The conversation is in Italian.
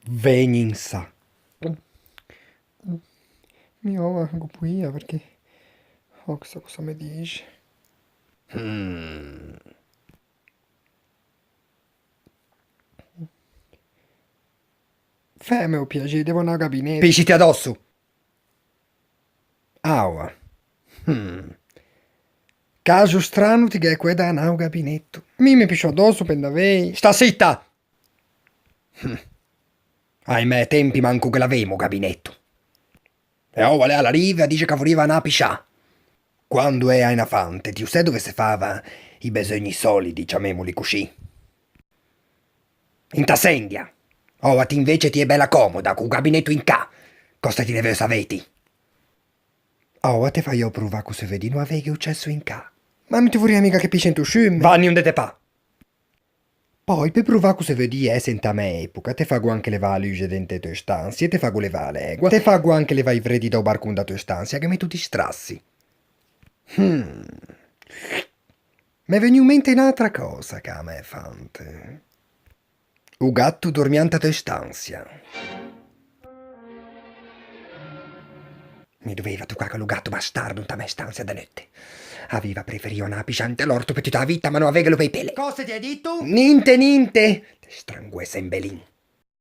Vegni in sa. Mio, vengo qui perché... Oh, chissà cosa mi dice. Mm. Fammi un piacere, devo andare al gabinetto. Pisciti addosso. Aua. Mm. Caso strano ti che è qua da andare al gabinetto. Mi piscio addosso per andare. Sta zitta! Ahimè, tempi manco che l'avemo gabinetto. E ora lei alla riva dice che voleva una piscià. Quando è in fante, ti sai dove si fava i bisogni solidi, chiamiamoli così. In Tassendia. Ora ti invece ti è bella comoda, con il gabinetto in ca. Cosa ti deve sapere? Oh, te fai io provare cosa vedi, non avevi accesso in ca. Ma non ti vorrei mica che pisci in tu sciume. Vanni un te pa. Poi, per provare cosa vedi senta me epoca, te fago anche le va luce dentro le tue stanze, te fago le va l'egua, te fago anche le va i vredi da barcun da tue stanze, che mi tu distrassi. Mi è venuto in mente un'altra cosa che a me fante. Un gatto dormiante a tue stanze. Mi doveva toccare con lo gatto bastardo in ta me stanza da notte. Aveva preferito una pisciante all'orto per tutta la vita, ma non aveva lo pei pele. Cosa ti hai detto? Niente, niente. Te stranguesa in belin.